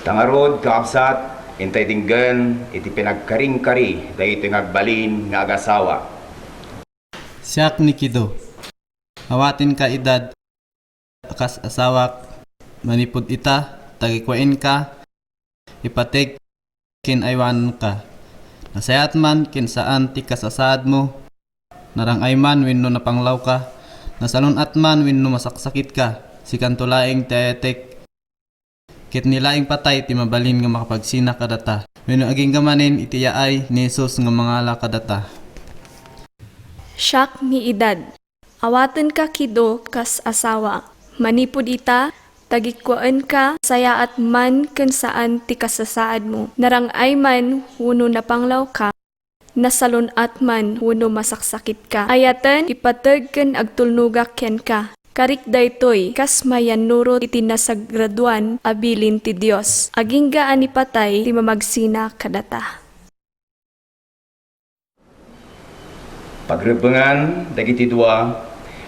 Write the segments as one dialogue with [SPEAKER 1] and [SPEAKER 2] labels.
[SPEAKER 1] Tangarod, kaabsat, intay tinggan, iti pinagkaring-kari, dahil ito ngagbalin nga agasawa.
[SPEAKER 2] Siyak ni Kido. Awatin ka edad, akas asawak, manipod ita, tagikwain ka, ipatik, kin aywan ka. Nasayat man, kin saan ti kasasad mo, narangay man, winno napanglaw ka, nasalon at man, winno masaksakit ka, si kantulaing tetek, kit nilaing patay, ti mabalin nga makapagsina kadata. Winno aging gamanin, itiyaay, ni Jesus nga mangala kadata.
[SPEAKER 3] Siyak ni edad. Awaten ka Kido kas asawa. Manipod ita, tagikwaan ka, saya at man ken saan ti kasasaad mo. Narangay man, huno napanglaw ka, nasalon at man, huno masaksakit ka. Ayaten, ipateg ken agtulnugak ken ka. Karik daytoy, kas mayan nurot iti nasagraduan, abilin ti Dios. Aging gaan ipatay, ti mamagsina kadata.
[SPEAKER 1] Pagrebengan, dagiti dua,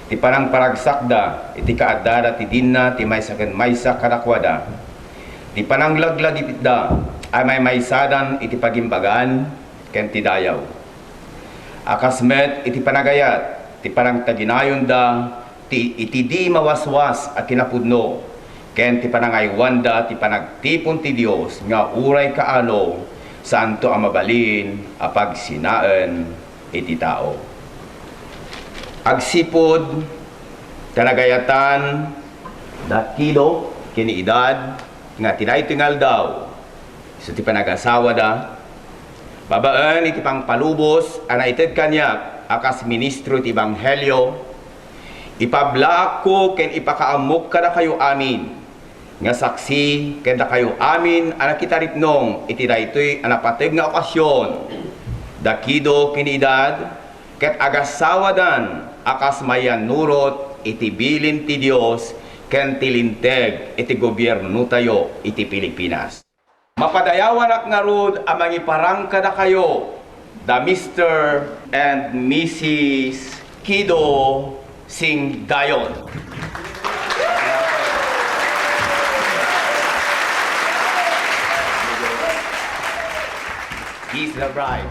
[SPEAKER 1] ti panang paragsakda, iti kaadada, ti dinna, ti maysa ken maysa kadakwada. Ti panang laglag itda, ay may maysadan, iti pagimbagan, ken ti dayaw. Akasmet, iti panagayat, ti panang taginayon da, iti di mawaswas at kinapudno, ken ti panangaywanda, ti panagtipon ti Dios, nga uray kaalo, saan to ang mabalin, apag sinaan, iti tao. Agsipod, kanagayatan, dakido, kini edad, nga tinaytingal daw, so ti panag-asawa da, babaan iti pang palubos, anaited kanyak, akas ministro ti Ebanghelyo, ipablaak ko, ken ipakaamok ka na kayo amin, nga saksi, ken da kayo amin, anak kita ritnong, iti daytoy anapateg nga okasyon, dakido, kini edad, ket agasawa dan, akas mayan nurot, iti bilin ti Dios, ken tilinteg, iti gobyerno tayo, iti Pilipinas. Mapadayawan ak nga rod, amang iparang kada kayo, the Mr. and Mrs. Kido Singdayon. He's the bride.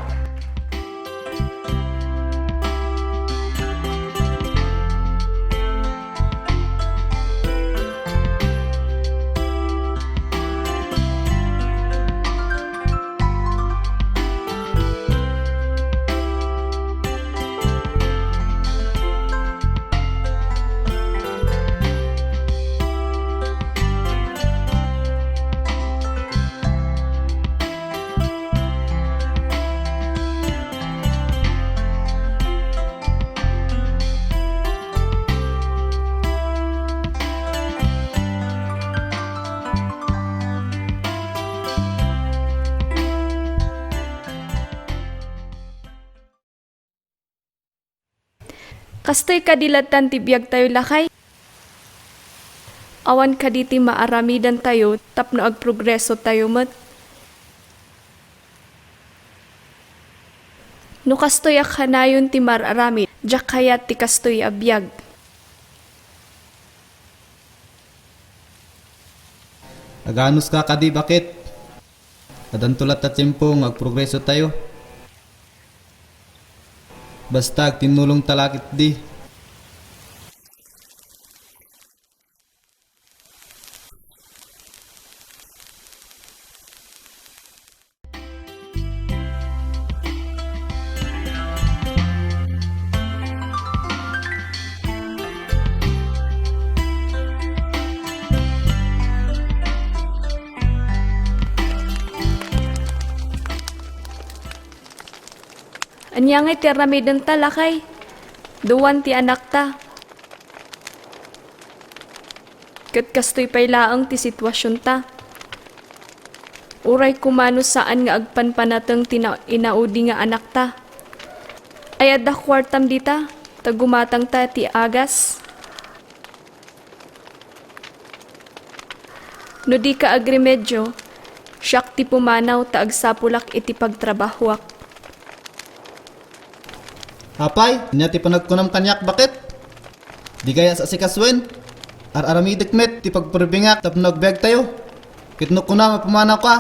[SPEAKER 3] Kastoy kadilatan ti biag tayo lakay. Awan kaditi maaramidan tayo tapno agprogreso tayo met. No kastoy akanayon ti mararamid, jak kayat ti kastoy abiyag.
[SPEAKER 2] Aganos ka kadi bakit? Kadantulat at tiyempo agprogreso tayo. Basta tinulong talakit di.
[SPEAKER 3] Anyangay ti aramidan ta lakay. Duwan ti anak ta. Kat kastoy pay laang ti sitwasyon ta. Uray kumano saan nga agpanpanateng inaudi nga anak ta. Ay adda kwartam dita, tagumatang ta ti agas. No di ka agremedyo, siyak ti pumanaw ta agsapulak iti pagtrabahuak.
[SPEAKER 2] Apay, niya ti panagkunam kanyak bakit? Di gaya sa sikaswen. Aramidik met, ti pagperbingak tapno nagbeg tayo. Kitno ko na mapamanaw ka.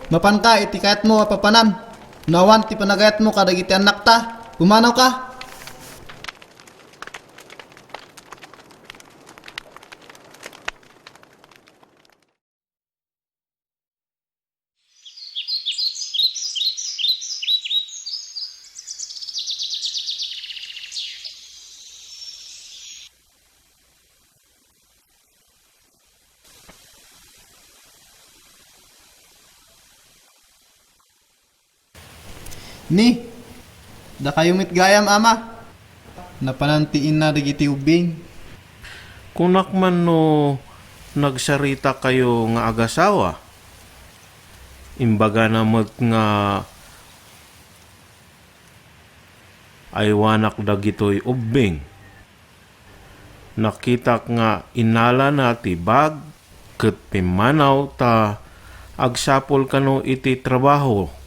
[SPEAKER 2] Mapan ka, iti kayat mo mapapanan. Nawan ti panagayat mo kadagiti anak ta. Pumanaw ka. Ni, da kayo mitgayam ama. Napanantiin na digiti ubing.
[SPEAKER 4] Kunak man no nagsarita kayo nga agasawa. Imbaga na nga aywanak dagitoy ubing. Nakita nga inala na ti bag ket pimanaw ta agsapol kano iti trabaho.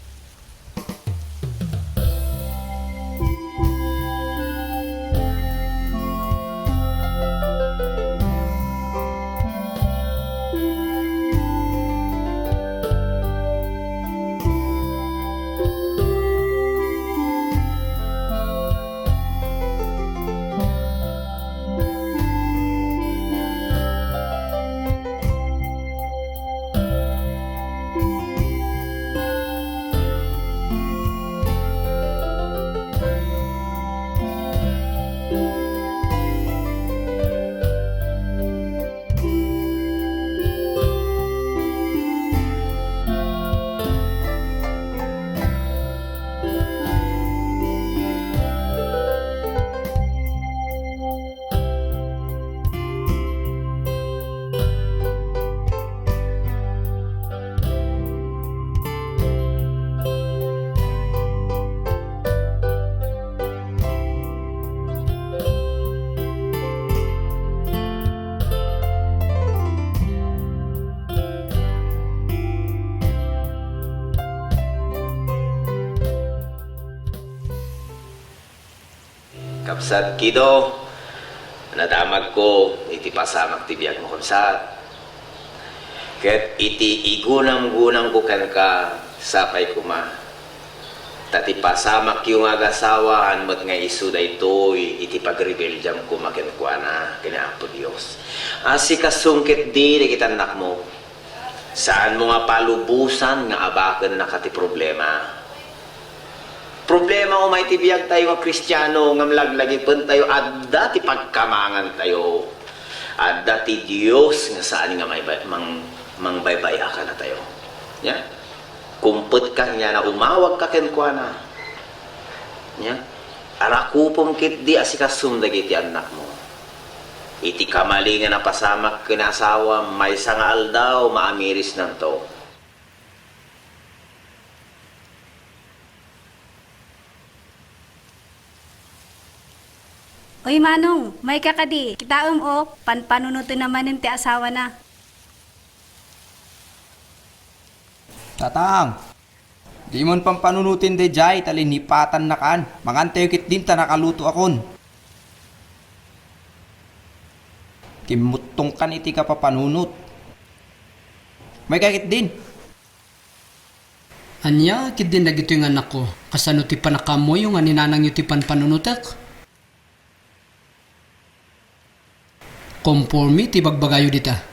[SPEAKER 1] Kapsat Kido, nadamag ko, iti pasamak ti biyag mo kapsat. Ket iti igunam-gunam ko kan ka, sapay kuma. Tati pasamak yung agasawahan mo't nga isu da ito'y iti pagrebeljam ko makinkwana, kinaapo Diyos. Asi kasungkit di kita mo, saan mo nga palubusan nga abakan na kati problema. Problema o may tibiyag tayo nga Kristiyano, nga mlaglagi pun tayo, adda ti pagkamangan tayo. Adda ti Diyos nga saan nga may mangbaybaya ka na tayo. Yeah? Kumput ka niya na umawag ka kenkwana. Yeah? Arakupom kit di asikasum dagiti anak mo. Iti kamali nga napasamak kinasawa, may nga aldaw, maamiris nanto.
[SPEAKER 5] Oy Manong, may kakadi. Kitaom o, panpanunuto naman ng ti asawa na.
[SPEAKER 6] Tatang, di mon pampanunutin de jay talinipatan na kan. Mangantayo kit din ta nakaluto akon. Kimutong kan iti ka papanunot. May kakit din.
[SPEAKER 7] Anya, kit din nagito yung anak ko. Kasano ti panakamo yung aninanang yung ti panpanunutek. Conforme ti bagbagayo dita.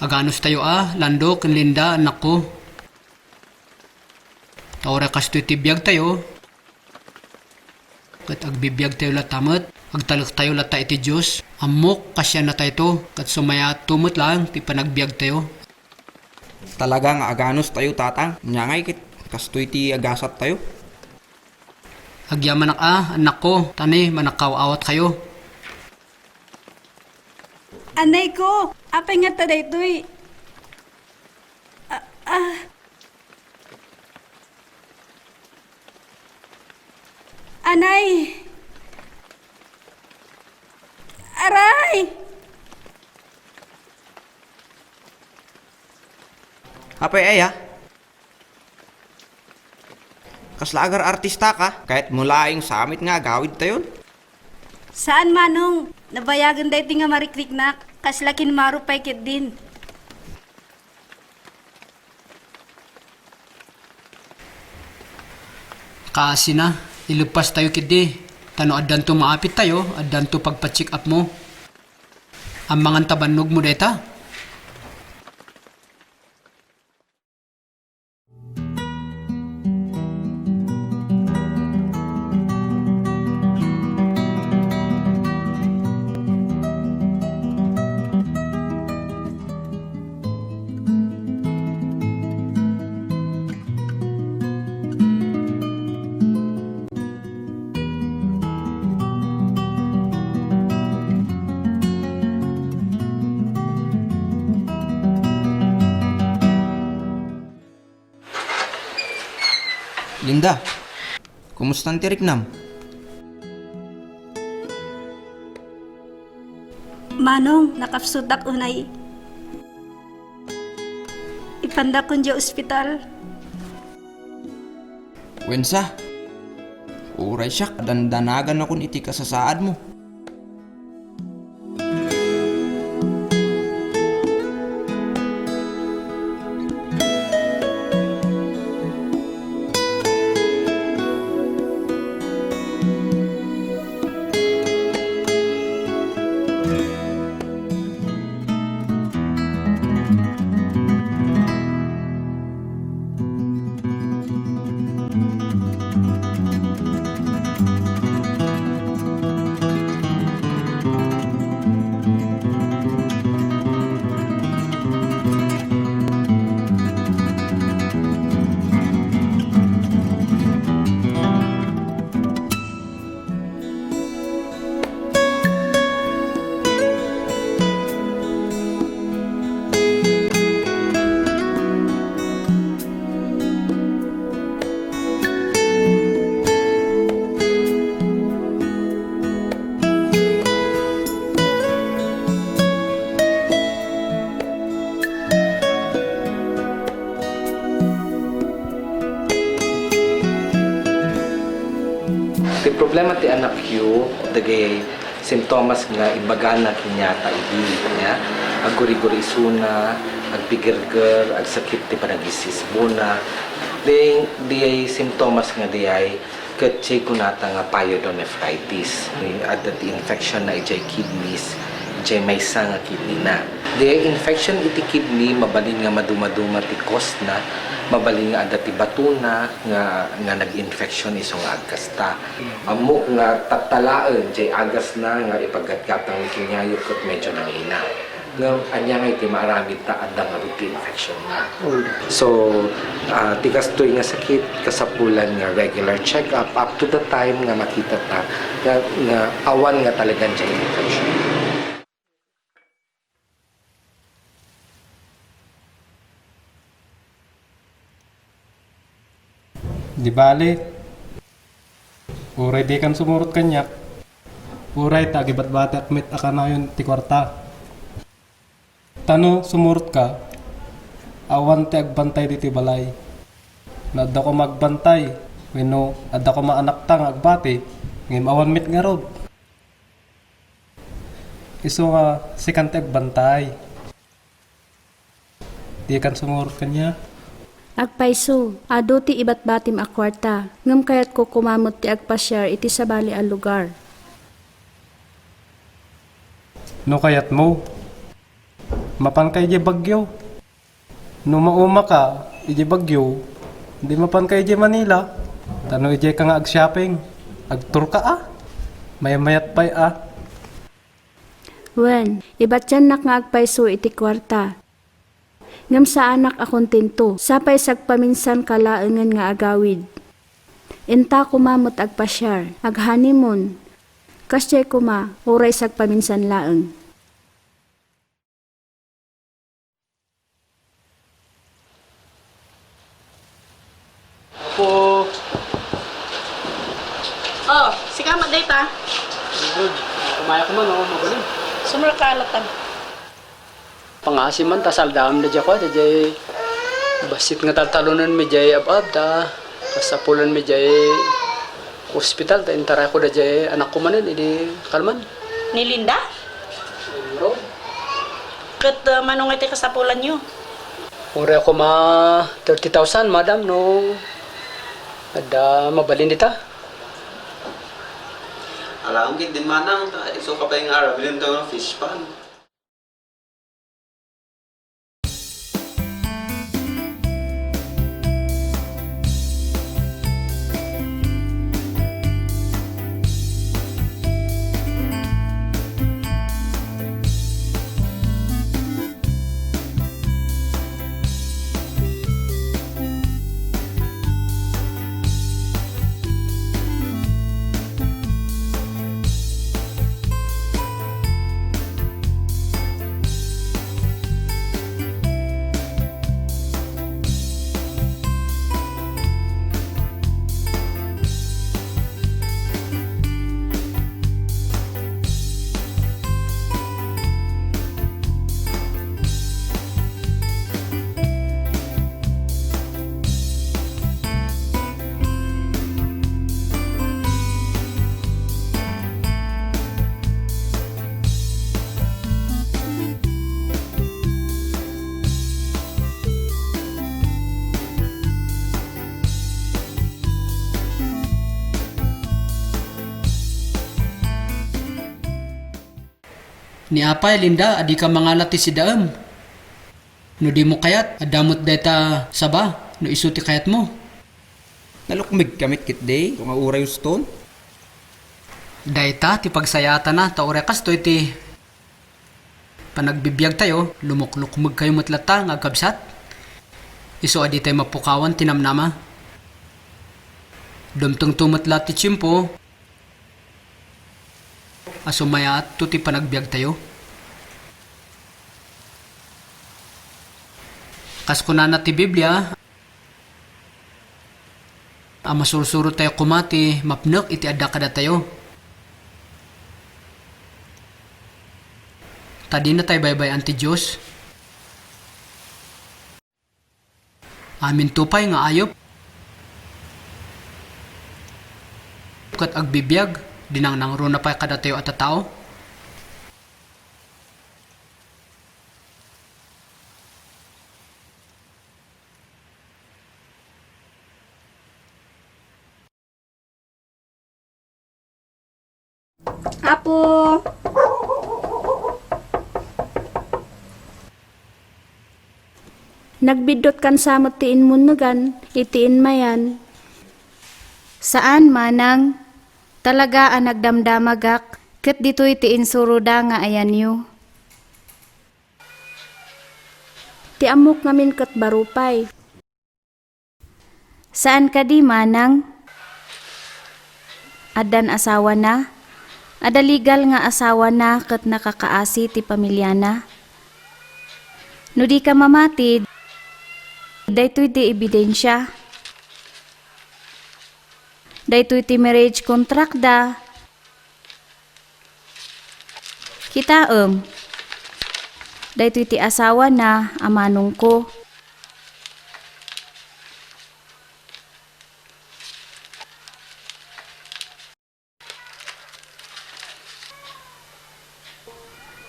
[SPEAKER 7] Aganos tayo Lando, ken Linda, anak ko. Taura kasto itibiyag tayo. Kat agbibiyag tayo latamat, agtalak tayo lata iti Diyos. Amok kasya na tayo to, kat sumaya tumot lang, ti panagbiag tayo.
[SPEAKER 6] talaga nga aganos tayo tatang. Nyangay kit kastoy ti agasat tayo.
[SPEAKER 7] Agyaman anak ko, tani manakaw-awat kayo.
[SPEAKER 5] Anay ko, apay nga ta daytoy. Anay! Aray!
[SPEAKER 6] Apay ay ha? Kaslagar artista ka, kahit mulaing samit nga gawid tayo.
[SPEAKER 5] Saan manong? Nabayagan dahi nga marikrik na, kaslakin marupay kit din.
[SPEAKER 7] Kasi na, ilupas tayo kidi. Tano addan to maapit tayo, addan to pagpa-check up mo. Ang mga tabanog mo deta.
[SPEAKER 6] Linda, kumusta ang tiriknam?
[SPEAKER 5] Manong, nakapsutak unay. Ipanda ko dyan ospital.
[SPEAKER 6] Wensa, uray siya, dandanagan akong iti kasasaad mo.
[SPEAKER 8] Ti problema ti anak yu, dagay simptomas nga ibagana kinyata idi niya, aguri-guri isuna, agbigirger, agsakit ti panagisisbuna. Di simptomas nga di ay katsi kunata nga pyodonephritis. Ada ti infection na ijay kidneys, ijay maysa nga kidney na. Di infection iti kidney, mabalin nga maduma-duma ti cause na, mabalin nga ada ti batuna nga nag-infection iso nga agkasta. Amok nga tatalaen jay agas na nga ipaggatgatang ni kinyayo ket medyo nangina. Nga anya nga iti maramid ta adda nga ruti infection na. So ti kastoy nga sakit kasapulan nga regular check-up up to the time nga makita ta nga awan nga talagang jay infection.
[SPEAKER 9] Di bale, uray di kan sumurot kanyak. Uray tagibat batak mit akana yun ti kwarta. Tano sumurot ka, awan ti agbantay di ti balay. Nadda ko magbantay, wino adda ko maanak ta nga agbati, ngim awan mit nga rod. Iso nga sikan ti agbantay. Di kan sumurot kanya.
[SPEAKER 10] Agpaiso, ado ti ibat batim a kwarta, ngam kayat ko kumamot ti agpasyar iti sabali a lugar.
[SPEAKER 9] No kayat mo, mapan kay di bagyo. No mauma ka, iji bagyo, di mapan kay di Manila. Tano iji ka nga ag-shopping, agtur ka mayat pay
[SPEAKER 10] Wen, ibat yan nak nga agpaiso iti kwarta. Ngam sa anak akong tinto, sapay sagpaminsan kalaengan nga agawid. Enta kumamot ag pasyar, ag honeymoon. Kasyay kuma, oray sagpaminsan laeng.
[SPEAKER 7] Po,
[SPEAKER 5] Oh, sika data.
[SPEAKER 7] good. Kumaya ko man, magaling.
[SPEAKER 5] Sumra kalatan.
[SPEAKER 7] Pangasi man, tasaldam na dyan ko, dyan basit nga taltalunan mi dyan abab, ta kasapulan mi dyan hospital, ta intara ko da dyan anak ko manin, hindi kalman.
[SPEAKER 5] Ni Linda? Kat manong iti kasapulan nyo.
[SPEAKER 7] Uri ako ma 30,000, madam, no. Ada mabalin dita.
[SPEAKER 2] Alam kit din manang, iso ka pa yung araw, bilhin tayo ng fish pan.
[SPEAKER 7] Ni apay, Linda, adi ka mangalati si daam. No di mo kayat, adamot deta saba, no isuti kayat mo.
[SPEAKER 6] Nalukmig kamit kit day, kung uray yung stone.
[SPEAKER 7] Dayta, ti pagsayata na, ta orekas to iti panagbibiyag tayo, lumuklukmag kayo matlata, nga kabsat. Iso adi tayo mapukawan, tinamnama. Dumtong tumatla ti chimpo, asumaya at tuti panagbiag tayo. Kas kunana ti Biblia, masursuro tayo kumati, mapnek iti adda kada tayo. Tadi na tayo baybay anti Diyos. Amin tupay nga ayop. Kat agbibiyag, dinang nangro na pa kada tayo at tao.
[SPEAKER 5] Apo!
[SPEAKER 10] Nagbidot kan samot tiin munugan, itiin mayan.
[SPEAKER 11] Saan manang? Talaga ang nagdamdamagak, ket dito'y tiin suruda nga ayan yu.
[SPEAKER 10] Ti amok ngamin kat barupay.
[SPEAKER 11] Saan ka di manang? Adan asawa na? Adaligal nga asawa na ket nakakaasi ti pamilya na? No di ka mamati, daytoy ti ebidensya. Daytoy ti marriage contract da. Kitaem. Daytoy ti asawa na amanong ko.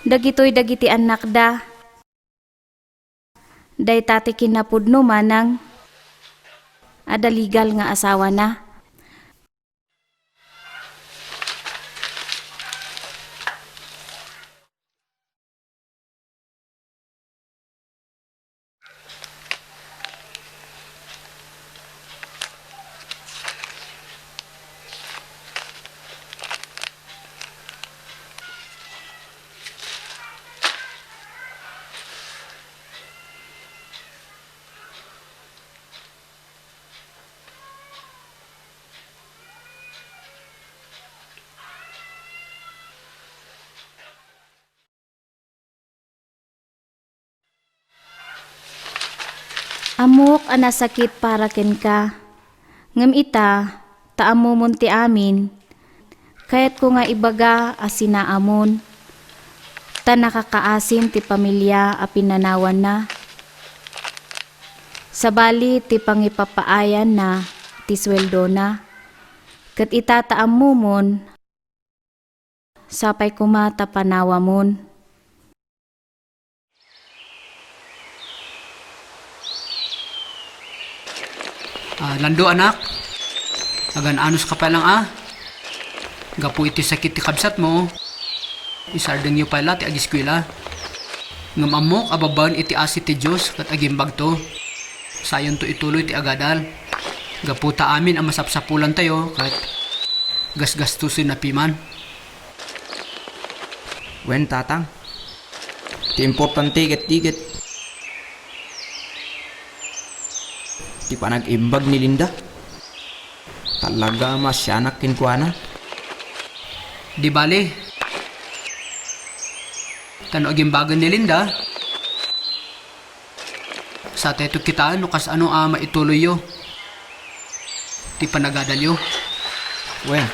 [SPEAKER 11] Dagitoy dagiti anak da. Daytati kinapudno manang. Adaligal nga asawa na. Amok ana sakit para ken ka. Ngem ita, taamo mon ti amin. Kayat ko nga ibaga asinaamon. Ta nakakaasim ti pamilya a pinanawan na. Sabali ti pangipapaayan na ti sweldo na. Kat itataamumon, sapay kumata panawamon.
[SPEAKER 7] Lando anak, agan anos ka pa lang Gapu iti sakit ti kabsat mo. Isardeng yu pala ti agiskwila. Ngam amok ababan iti asit ti Diyos kat agimbag to. Sayon to ituloy ti agadal. Gapu ta amin ang masapsapulan tayo kat gasgastusin na piman.
[SPEAKER 6] Wen tatang. Ti importante tiget. Ti panag-imbag ni Linda. Talaga masyanak kinkwana.
[SPEAKER 7] Di bale. Tano agimbagan ni Linda. Sa teto kita no kas ano maituloy yo. Ti panagadal yo.
[SPEAKER 6] Wen.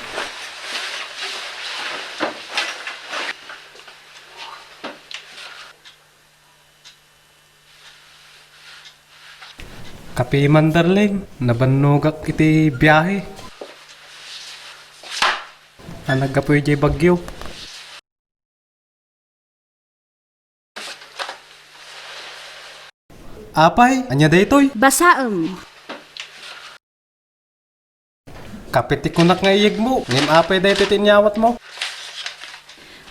[SPEAKER 9] Kapi man darling, nabanugak iti biyahe. Nagapoy jay bagyo. Apay, anya daytoy.
[SPEAKER 10] Basaem.
[SPEAKER 9] Kapit ikunak nga iyig mo. Ngim apay daytoy tinyawat mo.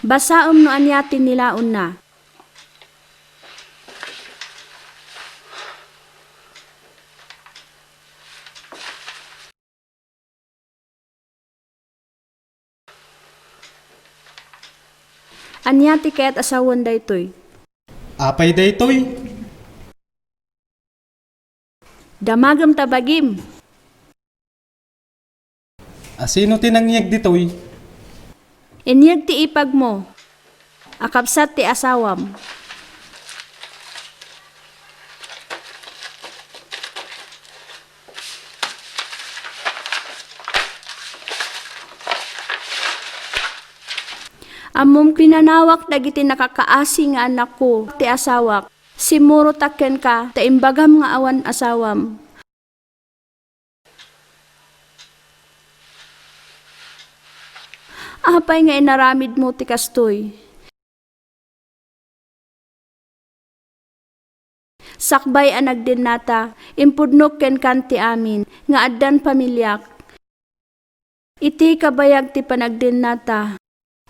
[SPEAKER 10] Basaem no anyatin nilaon na. Anya ti kaya't asawan daytoy.
[SPEAKER 9] Apay daytoy.
[SPEAKER 10] Damagam tabagim.
[SPEAKER 9] Asino tinangyag ditoy?
[SPEAKER 10] Inyag ti ipag mo. Akapsat ti asawam. Amom pinanawak dagiti nakakaasi nga anak ko ti asawak. Simuro taken ka ta imbagam nga awan asawam. Apay nga inaramid mo ti kastoy. Sakbay anag din nata, impudnok ken kanti amin, nga addan pamilyak. Iti kabayag ti panagdin nata.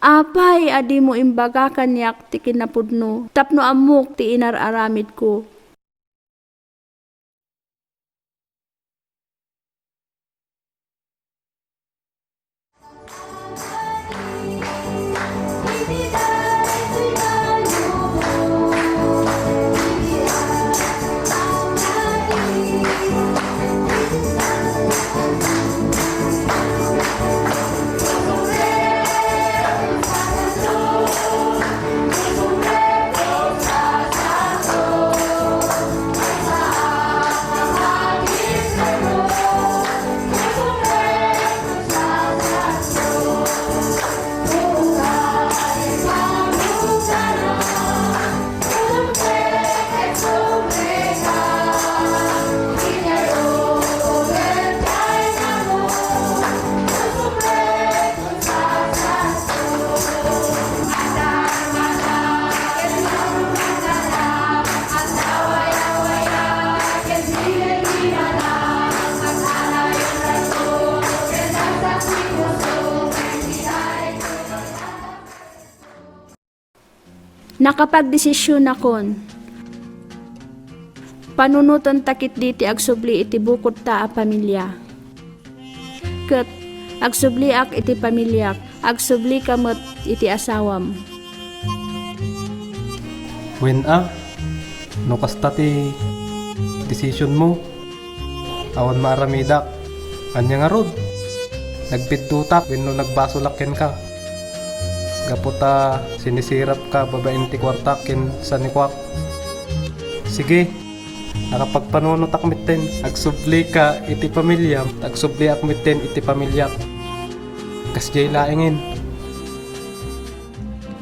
[SPEAKER 10] Apay adi mo imbaga kanyak ti kinapudno, tapno amok ti inararamid ko. Nakapagdesisyon akon. Panunutan takit diti agsubli iti bukod ta a pamilya. Ket agsubli ak iti pamilyak, agsubli kamot iti asawam.
[SPEAKER 9] Wen no kasta ti decision mo. Awan maaramidak. Anya nga rod. Nagpidtutak wenno nagbasulaken ka. Gaputa sinisirap ka babaeng ti kwartak ken sa nikwak. Sige, Nakapagpanunot akmiten, agsubli ka iti pamilyam, agsubli akmiten iti pamilyak. Kasjay laingin.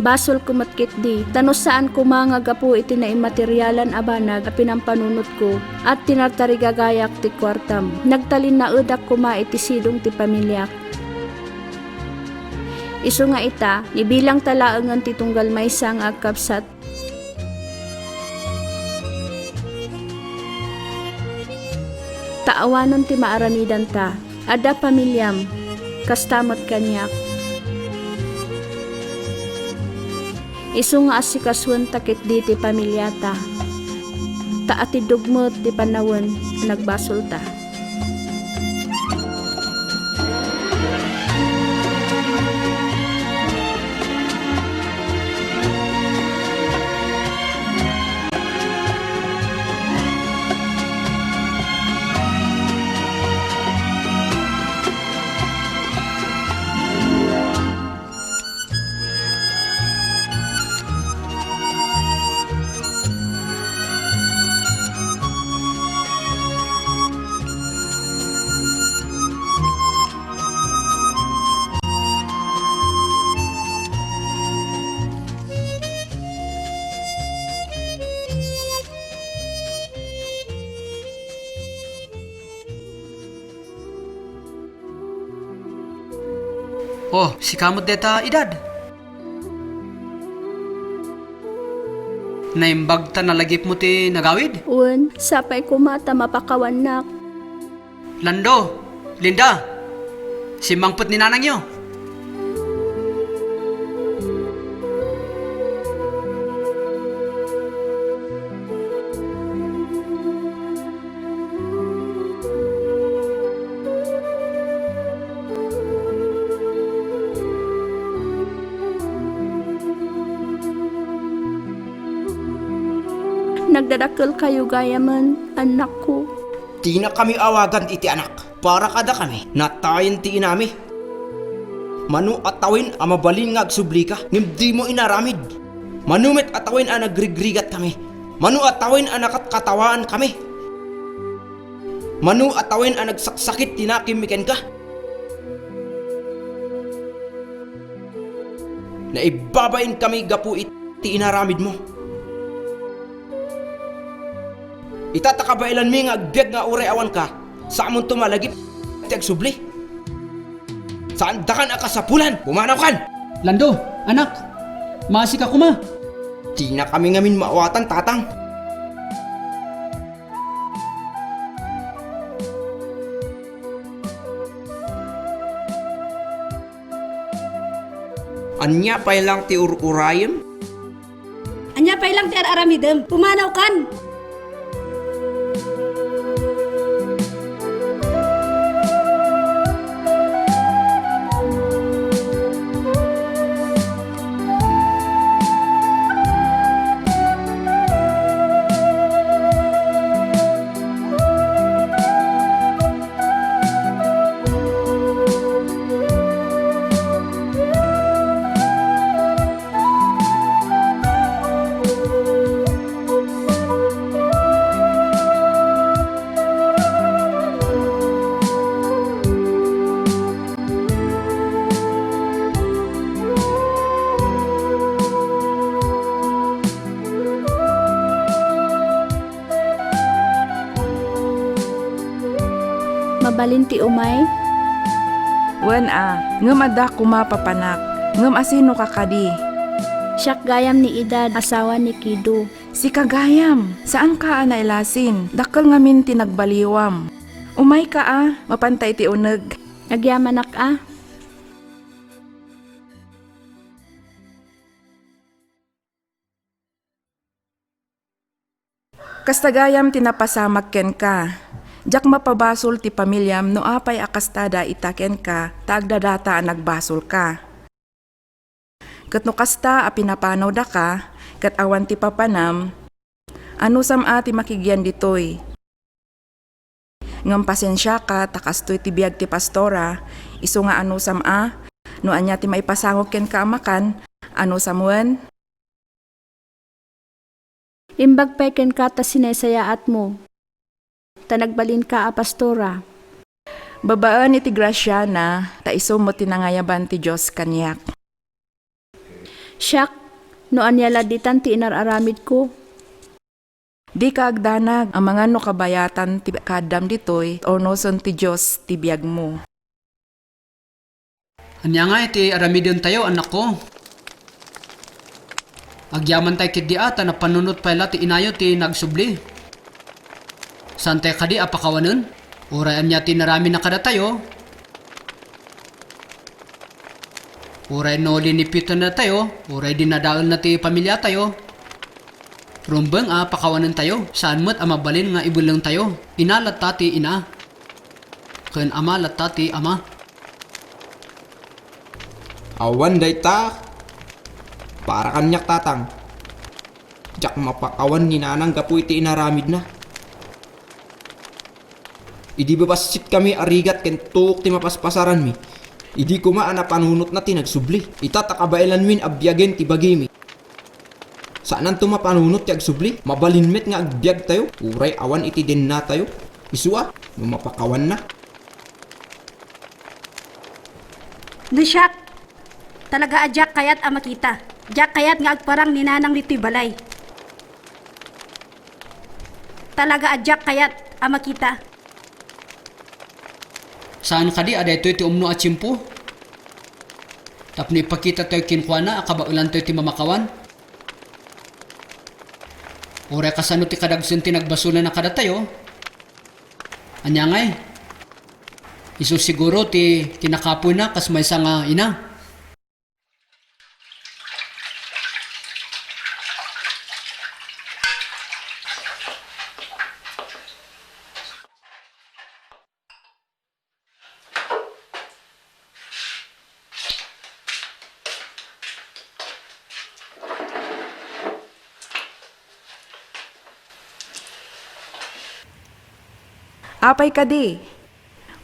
[SPEAKER 10] Basol kumatkit di, tano saan kumangagapo iti na imateryalan abanag a pinampanunot ko at tinartarigagayak ti kwartam. Nagtalin na udak kuma iti sidong ti pamilyak. Isu nga ita, nibilang talaangan ti tunggal may sang agkapsat. Taawanon ti maaramidan ta, ada pamilyam, kastamot kanyak. Isu nga asikaswan takit di ti pamilyata. Taati dugmot ti panawon nagbasol ta.
[SPEAKER 7] Oh, si kamot deta edad. Naimbag ta nalagip mo ti nagawid?
[SPEAKER 10] Un, sapay kumata mapakawanak.
[SPEAKER 7] Lando, Linda, si mangput ni nanang nyo.
[SPEAKER 10] Nagdadakkel kayo gayaman, anak ko.
[SPEAKER 6] Di na kami awagan iti anak. Para kada kami, natayin ti inami. Manu atawin ang mabalin nga agsubli ka, ngimdi mo inaramid. Manumet atawin ang nagrigrigat kami. Manu atawin ang nakatkatawaan kami. Manu atawin ang nagsaksakit tinakimiken ka. Naibabain kami gapu iti inaramid mo. Itatakabailan mi nga agbyag nga uray awan ka, sa amon tumalagip ti agsubli. Saan dakan akasapulan, pumanaw kan!
[SPEAKER 7] Lando, anak, maasi ka kuma.
[SPEAKER 6] Di na kami ngamin maawatan, tatang. Anya pa lang ti urayem?
[SPEAKER 5] Anya pa ilang ti aramidem, pumanaw kan!
[SPEAKER 10] Mabalin ti umay?
[SPEAKER 12] Wen ngem ada kumapapanak, ngem asino kakadi.
[SPEAKER 10] Siyak gayam ni Edad, asawa ni Kido.
[SPEAKER 12] Si kagayam, saan ka nailasin? Dakkel ngamin tinagbaliwam. Umay ka mapantay ti uneg.
[SPEAKER 10] Nagyamanak
[SPEAKER 12] Kastagayam tinapasamak ken ka. Jak mapabasol ti pamilyam no apay akastada itaken ka, taagdadata nagbasol ka. Ket no kasta a pinapanaw da ka, ket awan ti papanam, ano sam ti makigyan ditoy. Ngam pasensya ka, takastoy ti biag ti pastora, iso nga ano sam no anya ti maipasangog ken ka amakan, ano samwen?
[SPEAKER 10] Imbag peken ka ta sinesayaat mo. ta nagbalin ka a pastora.
[SPEAKER 12] Babaan iti Graciana, ta iso mo tinangayaban ti Diyos kanyak.
[SPEAKER 10] Siak, no anyala ditan ti inararamid ko.
[SPEAKER 12] Di ka agdanag, ang mga no kabayatan ti kadam ditoy, o noson ti Diyos ti biyag mo.
[SPEAKER 7] Anya nga iti aramidon tayo, anak ko. Agyaman tayo kit di ata na panunot pala ti inayo ti nagsubli. Saan tayo kadi apakawanan? Urayan niya tinarami na kada tayo. Uray no linipito na tayo. Uray dinadaol na ti pamilya tayo. Rumbang apakawanan tayo. Saan mo't amabalin nga ibulang tayo. Inalat tati ina. Ken ama latati ama.
[SPEAKER 6] Awan day ta. Para kanyak tatang. Jak mapakawan ni nanang gapu iti inaramid na. Idi babasit kami arigat ken tuk ti mapaspasaran mi. Idi kuma ana panunot na ti nagsubli. Ita takabailan min abyagen ti bagimi. Saanan to mapanunot ti agsubli? Mabalinmet nga agbyag tayo. Uray awan iti din na tayo. Isua, mapakawan na.
[SPEAKER 5] Nisyak, talaga adyak kayat ang makita. Diyak kayat nga agparang ninanang dito'y balay. Talaga adyak kayat ang makita.
[SPEAKER 7] Saan kadi ada ito iti umno at simpo? Tapno ipakita tayo kinkwana, akabaulan tayo ti mamakawan. Ore kasano ti kadagsun ti nagbasulan na kada tayo. Anya ngay. Isu siguro ti kinakapoy na kas may nga ina.
[SPEAKER 12] Apay ka di.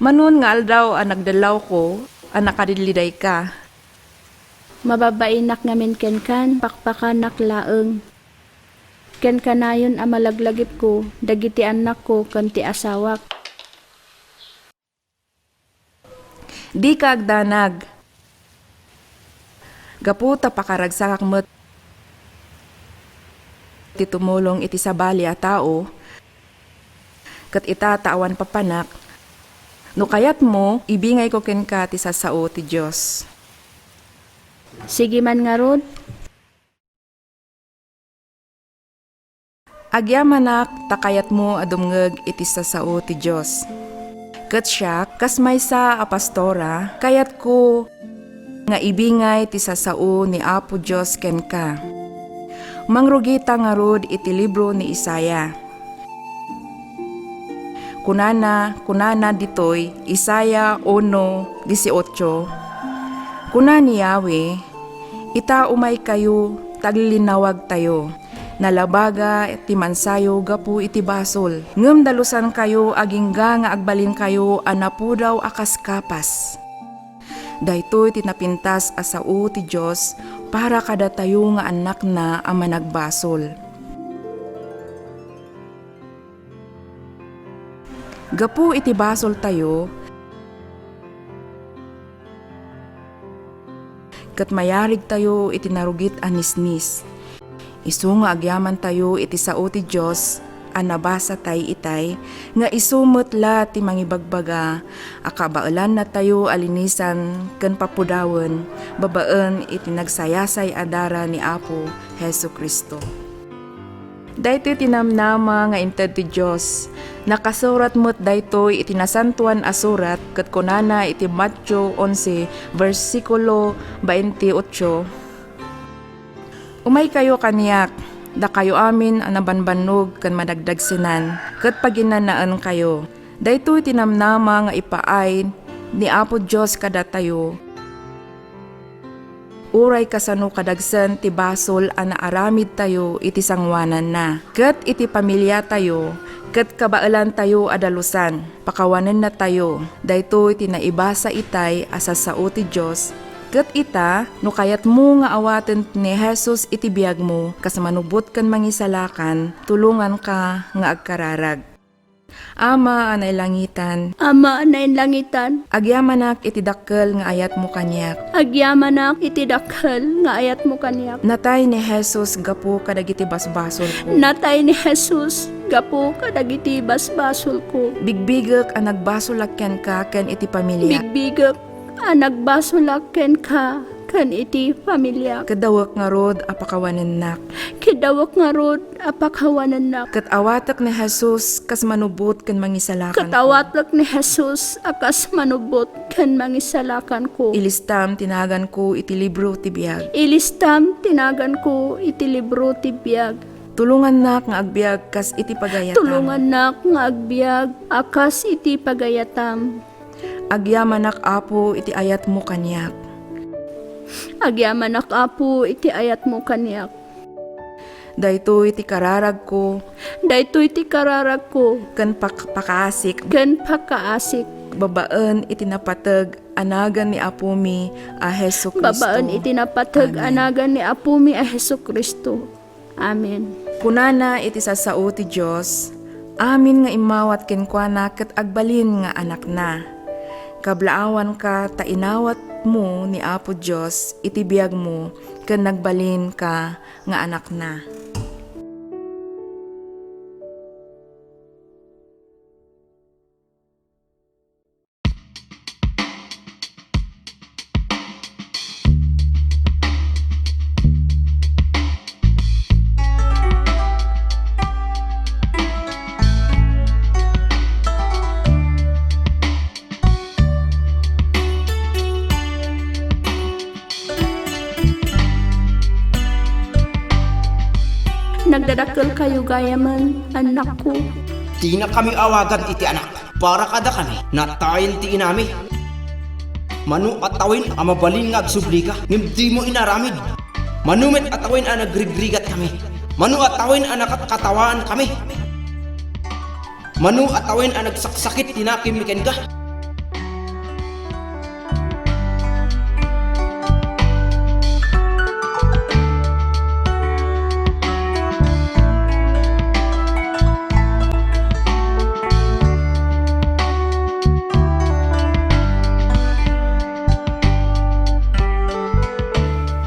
[SPEAKER 12] Manon nga aldaw ang nagdalaw ko, ang nakadiliday ka.
[SPEAKER 10] Mababainak ngamin ken kan, pakpakanak laeng. Ken kanayon ang malaglagip ko, dagiti anak ko ken ti asawak.
[SPEAKER 12] Di ka agdanag. Gaputa pakaragsak met. Ti tumulong iti sabali a tao, kat itatawan papanak, no kayat mo, ibingay ko ken ka ti sasao ti Diyos.
[SPEAKER 10] Sige man nga rod.
[SPEAKER 12] Agyamanak, takayat mo adumngeg iti sasao ti Diyos. Kat siya, kas maysa a pastora, kayat ko nga ibingay ti sasao ni Apo Diyos ken ka. Mangrugita nga rod iti libro ni Isaya. Kunana ditoy, Isaya 1:18. Kunani Yahweh, ita umay kayo, taglinawag tayo. Nalabaga ti mansayo gapu iti basol. Ngem dalusan kayo agingga nga agbalin kayo anapudaw akas kapas. Daytoy tinapintas asao ti Diyos para kada tayo nga anak na ang managbasol. Gapu iti basol tayo, kat mayarig tayo iti narugit anisnis. Isu nga agyaman tayo iti sao ti Diyos, anabasa tay itay, nga isumot la ti mangibagbaga, akabaulan na tayo alinisan, ken papudawen, babaan iti nagsayasay adara ni Apo Hesu Kristo. Daytoy tinamnama nga inted ti Diyos, nakasurat mo't daytoy iti nasantuan asurat, ket kunana iti Matthew 11, versikulo 28. Umay kayo kaniyak, da kayo amin ang nabanbanog kan madagdagsinan, ket paginanaan kayo. Daytoy tinamnama nga ipaay ni Apo Diyos kada tayo. Uray kasano kadagsen ti basol ana aramid tayo iti sangwanan na. Ket iti pamilya tayo, ket kabaalan tayo adalusan. Pakawanen na tayo. Daytoy tinaibasa itay asasao ti Diyos. Ket ita, no kayat mo nga awaten ni Jesus iti biyag mo, kas manubot kan mangisalakan, tulungan ka nga agkararag. Ama anay langitan,
[SPEAKER 10] Ama anay langitan,
[SPEAKER 12] agyamanak iti dakkel nga ayat mo kanyak.
[SPEAKER 10] agyamanak iti dakkel nga ayat mo kaniyak.
[SPEAKER 12] Natay ni Jesus gapu kadagiti basbasol ko.
[SPEAKER 10] Natay ni Jesus, gapo kadagiti basbasol ko.
[SPEAKER 12] Bigbigek ang nagbasolak ken ka ken iti pamilya.
[SPEAKER 10] Bigbigap, nagbasulak ken ka, ken iti pamilya.
[SPEAKER 12] Kadawak nga rod apakawanen nak.
[SPEAKER 10] Kidawak nga rod, apakawanan na.
[SPEAKER 12] Kat awatak ni Jesus kas manubot ken mangisalakan ko.
[SPEAKER 10] Katawatlak ni Jesus, akas manubot, ken mangisalakan ko.
[SPEAKER 12] Ilistam tinagan ko iti libro ti biag.
[SPEAKER 10] Ilistam, tinagan ko, iti libro ti biyag.
[SPEAKER 12] Tulungan nak nga agbiag kas iti pagayatam.
[SPEAKER 10] Tulungan nak nga agbiag, akas iti pagayatam.
[SPEAKER 12] Agyamanak apo iti ayat mo kanyak.
[SPEAKER 10] Agyamanak apo, iti ayat mo kaniyak.
[SPEAKER 12] Dayto iti kararag ko
[SPEAKER 10] Dayto iti kararag ko,
[SPEAKER 12] ken pakaasik
[SPEAKER 10] ken pakaasik.
[SPEAKER 12] babaen iti napateg anagan ni apo mi a Hesu Kristo.
[SPEAKER 10] Babaan iti napatag
[SPEAKER 12] Amen.
[SPEAKER 10] anagan ni Apo mi a Hesu Kristo. Amen.
[SPEAKER 12] Kunana iti sasao ti Dios, amin nga imawat kenkwana ket agbalin nga anak na. Kablaawan ka ta inawat mo ni Apo Dios iti biag mo ken nagbalin ka nga anak na.
[SPEAKER 10] Nagdadakkel kayo gayaman, anak ko.
[SPEAKER 6] Di na kami awagan iti anak. Para kada kami, natayin ti inami. Manu at tawin ang mabalin nga agsubli ka, ngimdi mo inaramid. Manumet at tawin ang nagrigrigat kami. Manu at tawin ang nakatkatawaan kami. Manu at tawin ang nagsaksakit tinakimiken ka.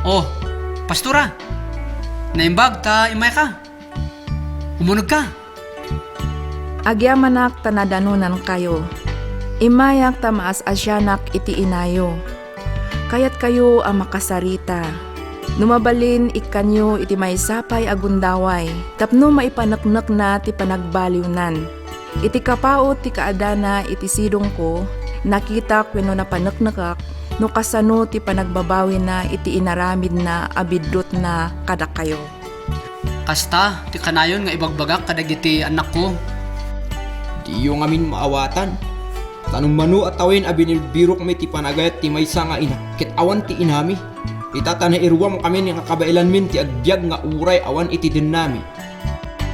[SPEAKER 13] Oh, pastora. Naimbag ta imay ka. Umunog ka.
[SPEAKER 12] Agyamanak tanadanunan kayo. Imayak ta maas asyanak iti inayo. Kayat kayo ang makasarita. Numabalin ikanyo iti maisapay agundaway. Tapno maipanaknak na ti panagbaliwnan. Iti kapao ti kaadana iti sidong ko. Nakita ko no napanaknakak. No kasano ti panagbabawi na iti inaramid na abidot na kada kayo.
[SPEAKER 13] Kasta, ti kanayon nga ibagbagak kadagiti anak ko.
[SPEAKER 6] Di yung amin maawatan. Tanong manu at tawin abinibirok mi ti panagayat ti maysa nga ina. Ket awan ti inami. Itata na iruwam kami ni kakabailan min ti agbyag nga uray awan iti din nami.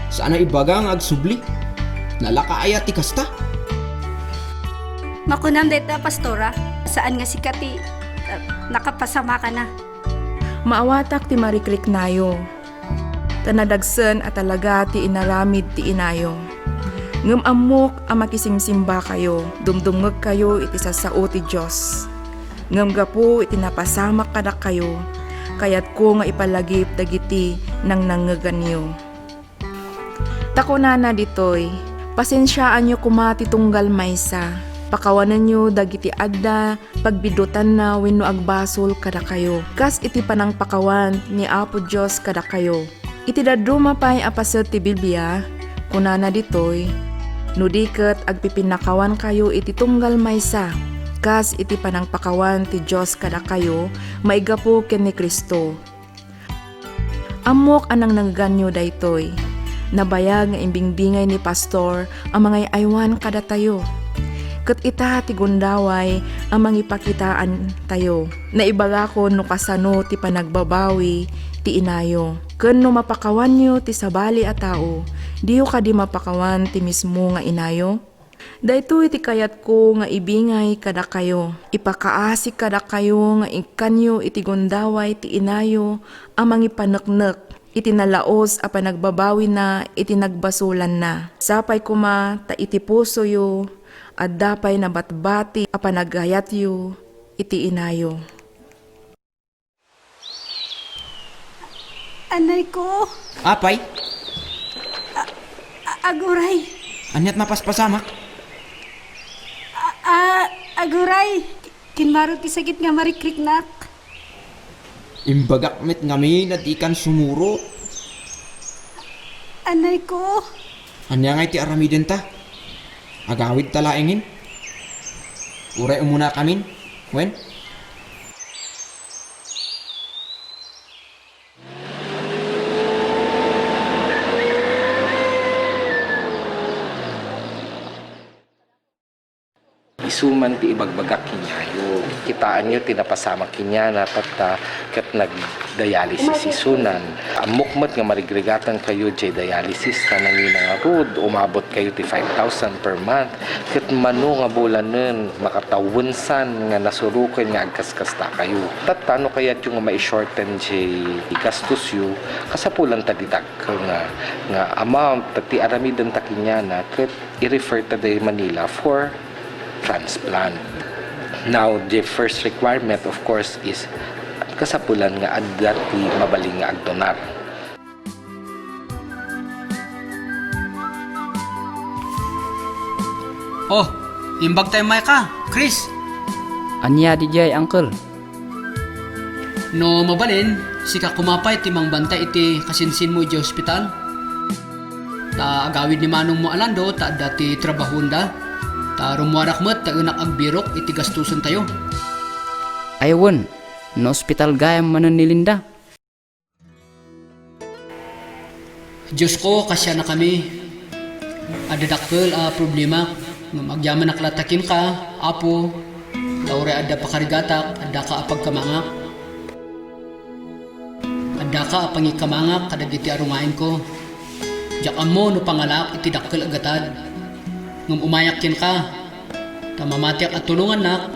[SPEAKER 6] Sana ibaga nga agsubli. Nalakaaya ti kasta.
[SPEAKER 5] Makunam deta pastora, saan nga si Kati nakapasama ka na.
[SPEAKER 12] Maawatak ti marikrik nayo. Tanadagsen at talaga ti inaramid ti inayo. Ngem amok ang makisimsimba kayo, dumdumeg kayo iti sasao ti Dios. Ngem gapo iti napasamak kada kayo, kayat ko nga ipalagip dagiti nang nangeganyo. Takunana ditoy, pasensyaan nyo kumati tunggal maysa. Pakawanan nyo dagiti adda, pagbidutan na wenno agbasol kada kayo. Kas iti panang pakawan ni Apo Dios kada kayo. Iti daduma pay apaset ti Biblia, kunana ditoy, nudiket agpipinakawan kayo iti tunggal maysa. Kas iti panang pakawan ti Dios kada kayo, maigapo ken ni Kristo. Amok anang nangganyo daytoy. Nabayag nga imbingbingay ni pastor ang mga aywan kada tayo. Ket ita ti gundaway ang mangipakitaan tayo. Naibaga ko no kasano ti panagbabawi ti inayo. Ken no mapakawan nyo ti sabali a tao, diyo ka di mapakawan ti mismo nga inayo. Daytoy ti kayat ko nga ibingay kada kayo. Ipakaasik kada kayo nga ikanyo iti gundaway ti inayo ang mangipaneknek. itinalaos a panagbabawi na itinagbasulan na. Sapay kuma ta iti puso yu, at dapay na batbati a panagayat yu, iti inayo.
[SPEAKER 5] Anay ko,
[SPEAKER 6] Apay,
[SPEAKER 5] aguray,
[SPEAKER 6] anyat napaspasamak.
[SPEAKER 5] aguray. Kinmaro ti sakit nga marikriknak.
[SPEAKER 6] Imbagak met ngami na di kan sumuro.
[SPEAKER 5] Anay ko,
[SPEAKER 6] Anya nga iti aramiden ta. Agawid talaingin. Uray umuna kamin. Wen?
[SPEAKER 8] Isuman ti ibagbagak kinyayo. Kitaan nyo tinapasamak kinya na tata kat nag-dialysis isunan. Amukmat nga marigrigatan kayo jay dialysis na nangina nga rod. Umabot kayo ti 5,000 per month. Kat mano nga bulanen makatawunsan nga nasurukan nga agkaskasta kayo. Tatano kayat yung mai-shorten jay gastos yu kasapulan tadidag nga amount tati aramidan takinya na kat i-refer ta day Manila for transplant. Now, the first requirement, of course, is kasapulan nga adda ti mabaling nga agdonar.
[SPEAKER 13] Oh, imbag tayo may ka, Chris.
[SPEAKER 14] Anya di jay, uncle.
[SPEAKER 13] No mabalin, sika kumapay timang bantay iti kasinsin mo di hospital. Ta agawid ni manong mo alando, ta dati trabahunda. Ta rumuarak met, ta unak agbirok iti gastusan tayo.
[SPEAKER 14] Aywan, no hospital gayam manan ni Linda.
[SPEAKER 13] Diyos ko, kasya na kami. Adadakkel problema. Magyaman naklatakin ka, apo. Taure ada pakarigatak, ada ka apagkamangak. Ada ka apangikamangak, kadagiti arumain ko. Diyak mo no pangalak, iti dakkel agatad. Ngum umayakkin ka. Tamamatiak at tulungan nak.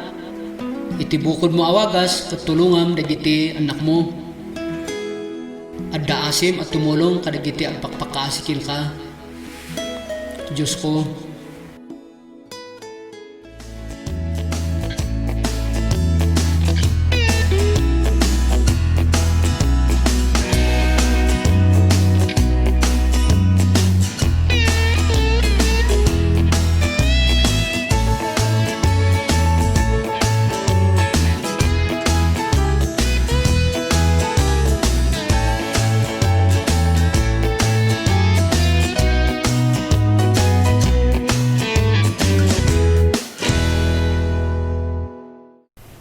[SPEAKER 13] Iti bukod mo awagas, kat tulungam dagiti anak mo. Adda asim at tumulong kadagiti agpakpakaasikin ka. Diyos ko.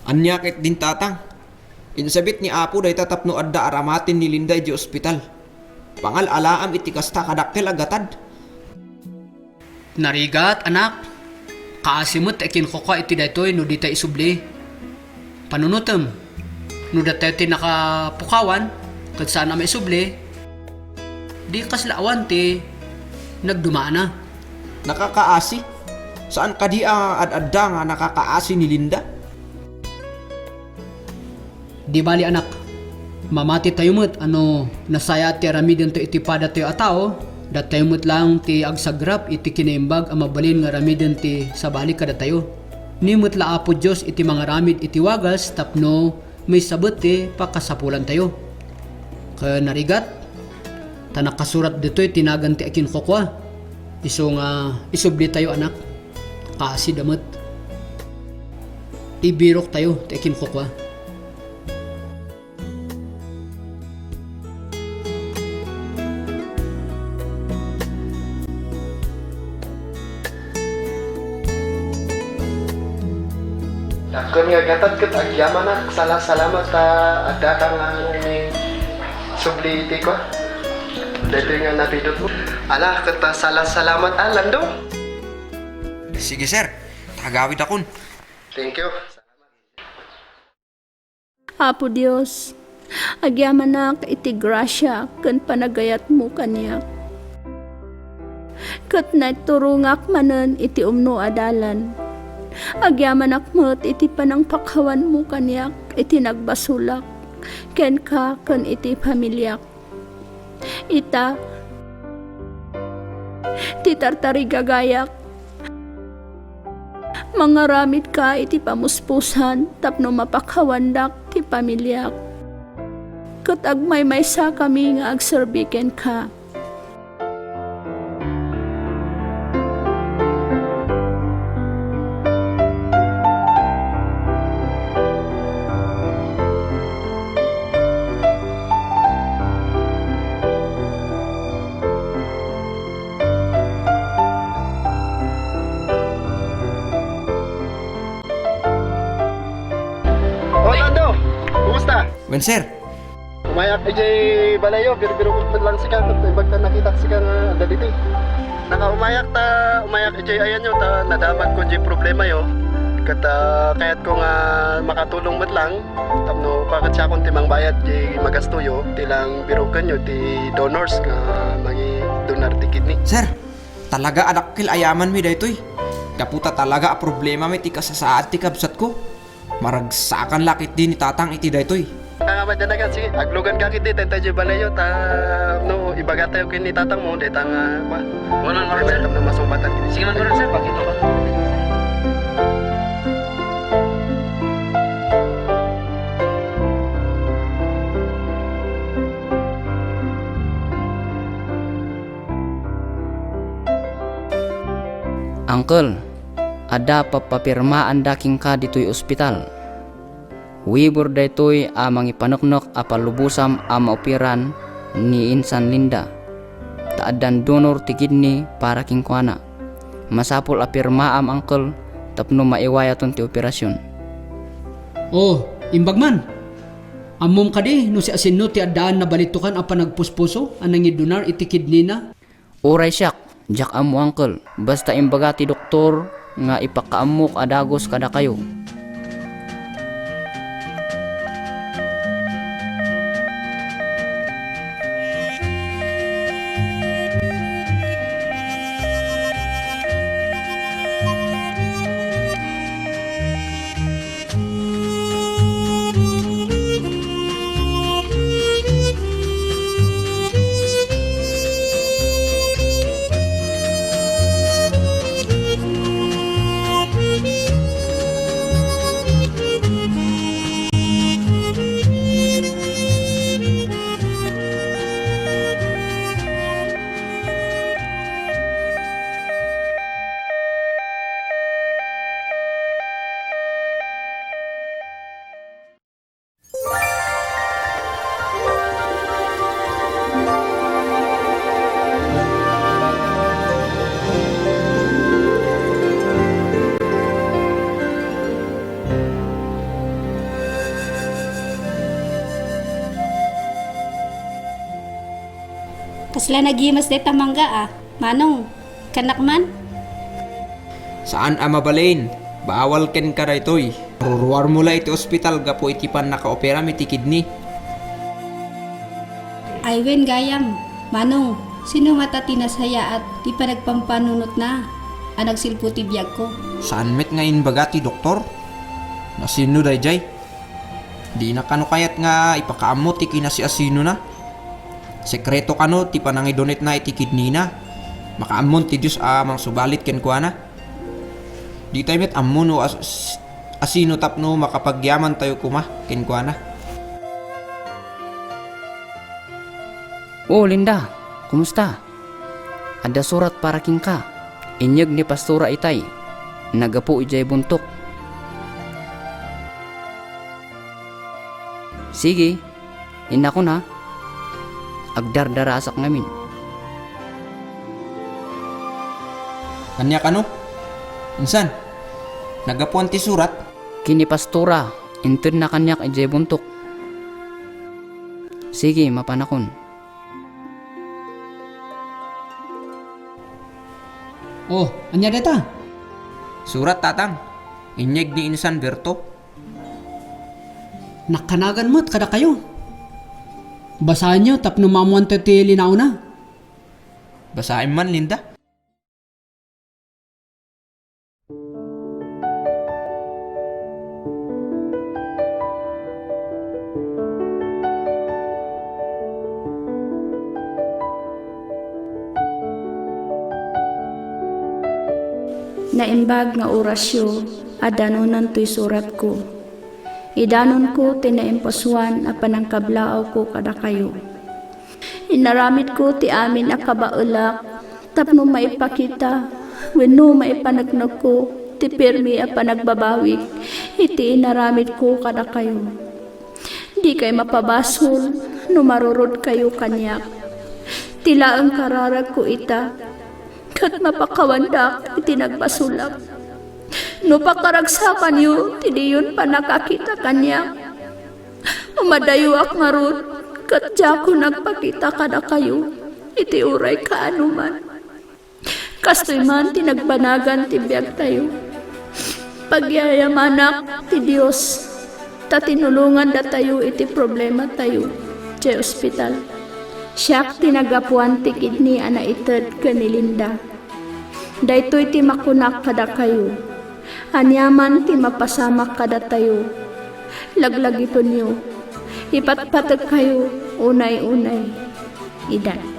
[SPEAKER 6] Anyakit din tatang. Insabit ni Apo day tatapno adda aramatin ni Linda di ospital. Pangal alaam iti kasta kadakkel agatad.
[SPEAKER 13] Narigat, anak. Kaasimot ekin ko ka iti daytoy no di tayo isubli. Panunutem. No datayo ti nakapukawan, kat saan na may isubli, di kaslaawan ti nagdumana.
[SPEAKER 6] Nakakaasi? Saan ka di ad-adda nga nakakaasi ni Linda?
[SPEAKER 13] Di bali anak, mamati tayo mo't nasaya ti aramidin to iti pada tayo atao, dat tayo mo't lang ti agsagrap iti kinaimbag ang mabalin nga aramidin ti sabali kada tayo. Nimot la apo Diyos iti mga ramid iti wagas tapno may sabot ti pakasapulan tayo. Kaya narigat, tanakasurat dito tinagan ti akin kokwa. Iso nga isubli tayo anak, kasi damot. Ibirok tayo ti akin kokwa.
[SPEAKER 7] Kung nga gatad kat agyaman na, salamat at data nga may subliti ko. Dito nga napidot mo. Ala, kat salamat Lando.
[SPEAKER 6] Sige sir, tagawid akon.
[SPEAKER 7] Thank you.
[SPEAKER 10] Apo Dios, agyaman na iti grasya kan panagayat mo kaniyak. Kat nagturungak manen iti umno adalan. Agyaman akmet iti panang pakhawan mo kaniyak iti nagbasulak. Ken ka ken iti pamilyak. Ita, ti tartari gagayak. Mangaramid ka iti pamuspusan tapno mapakawandak ti pamilyak. Kat agmay maysa kami nga agserbiken ka.
[SPEAKER 15] Tando, kumusta?
[SPEAKER 6] Wen sir,
[SPEAKER 15] Umayak kay balayo, biro-biro ko lang si Kang, bagta nakita si Kang dito. Umayak kay ayan yo ta nadamat ko di problema yo. Kata kahit ko nga makatulong mat lang, tapno bakit siya akong timang bayad di magasto yo, tilang biro kanyo ti donors nga magi donar ti kidney.
[SPEAKER 6] sir, talaga anak kil ayaman mi daytoy. Kaputa talaga a problema mi ti kasasaad ti kabsat ko. Maragsakan lakit din ni tatang iti daytoy.
[SPEAKER 15] Nga madyan na ka, sige, aglogan ka kiti, tenta di balayo, ta, no, ibaga tayo kini tatang mo, deta nga, pa. Walang maron sir. Na masumbatan kini. Sige man maron sir, pakito ka.
[SPEAKER 14] Uncle, ada papapirmaan daking ka dito'y ospital. Wibor daytoy a mangipanoknok a palubusam a maupiran ni Insan Linda. Taadan donor ti kidney para king kuana. Masapul a pirmaam uncle tapno maiwayaton ti operasyon.
[SPEAKER 13] Oh, imbagman. Amom ka di, no si asinno ti addaan na balitukan a panagpuspuso, anang idunar iti kidney na.
[SPEAKER 14] Oray siyak, jak amo uncle. Basta imbaga ti doktor nga ipakaamok adagos kada kayo.
[SPEAKER 5] Kasla nagimas day tamangga ah. Manong, kanak man?
[SPEAKER 6] Saan a mabalain? Bawal ken ka daytoy. Ruruar mula iti ospital gapo iti pan nakaopera mi ti kidney.
[SPEAKER 5] Aywen gayam. Manong, sino mata tinasaya at di pa nagpampanunot na? Anag silpo ti biyag ko.
[SPEAKER 6] Saan met nga inbaga ti doktor? Nasino dayjay? Di na kano kayat nga ipakaamot ti kinasi asino na. Sekreto kano ti panangidonet na iti kidney na. Makaamon ti Diyos amang subalit ken kuana. Di tayo met amon o asino tapno makapagyaman tayo kuma ken kuana.
[SPEAKER 14] Oh Linda, kumusta? Ada surat para king ka. Inyag ni Pastora itay. Nagapo ijay buntok. Sige, ina ko na. Agdardarasak ngamin.
[SPEAKER 6] Kanya kano? Insan, nagapuan ti surat?
[SPEAKER 14] Kini Pastora, inted na kanyak ijay buntok. Sige, mapanakon.
[SPEAKER 13] Oh, anya deta?
[SPEAKER 6] Surat tatang. Inyeg ni Insan Berto.
[SPEAKER 13] Nakanagan mo't kada kayo. Basahan nyo, tapno mamuan ti linaw na.
[SPEAKER 6] Basahin man, Linda.
[SPEAKER 10] Tinaimbag nga orasyo, adanunan to'y surat ko. Idanon ko tinaimposwan apan ang kablaaw ko kada kayo. Inaramid ko ti amin akabaulak, tapno maipakita, wenno maipanagnog ko, ti pirmi apan nagbabawik, iti inaramid ko kada kayo. Di kay mapabasol, no marurod kayo kanyak. Tila ang kararag ko ita, kat mapakawandak iti nagbasulak. No pakaragsakan yu, tidiyon pa nakakita kanya. Umadayo ak marut, kat ko nagpakita kada kayo, iti uray kaanuman. Kastoy man tinagbanagan ti biag tayo. Pagyayamanak ti Dios, ta tinulungan da tayo iti problema tayo, ti ospital. Siyak tinagapuan ti kidney ana ited kanilinda. Daytoy ti makunak kada kayo. Anyaman ti mapasamak kada tayo. Laglagipon niyo. Ipatpatag kayo unay-unay. Idan.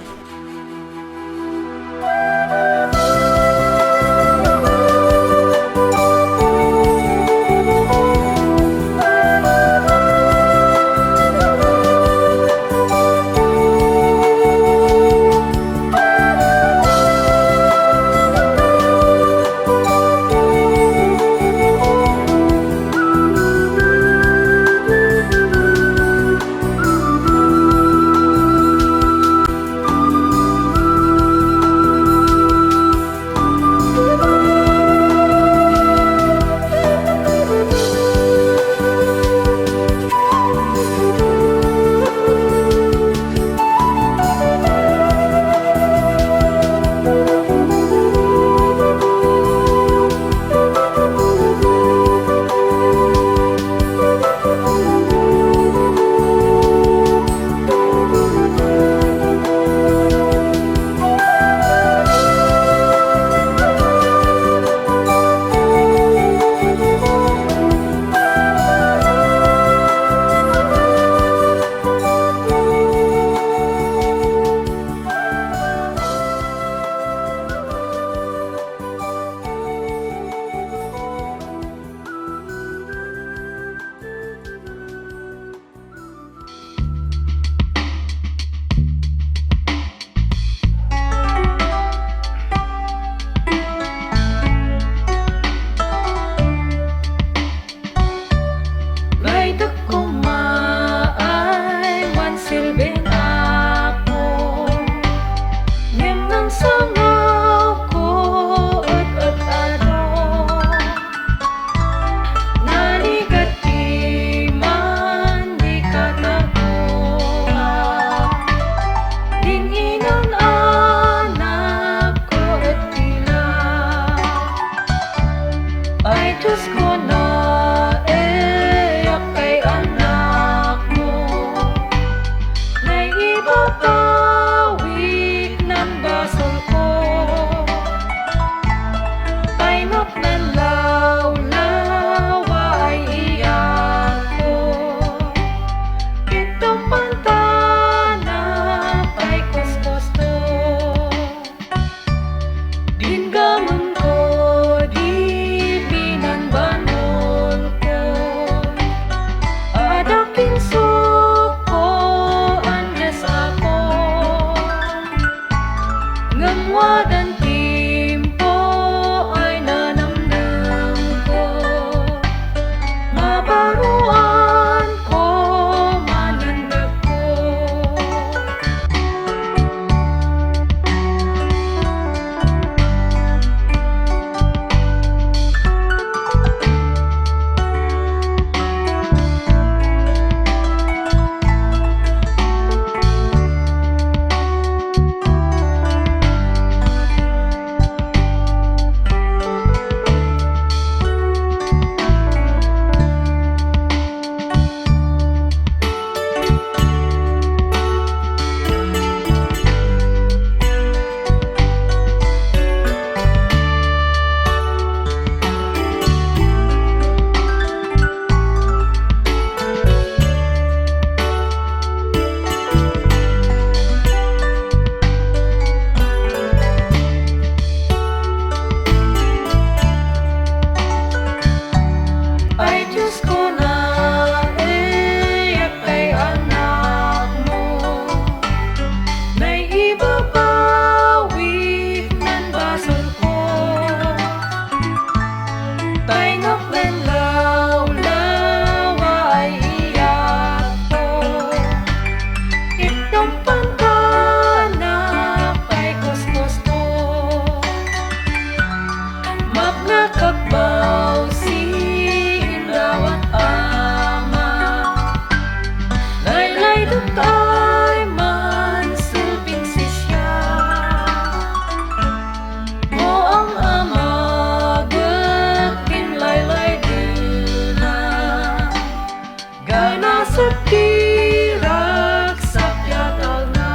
[SPEAKER 16] Sukirak sakyatal na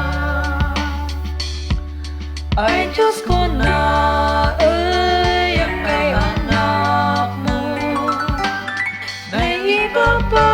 [SPEAKER 16] ay Diyos ko na ay ang kay anak mo na ibaba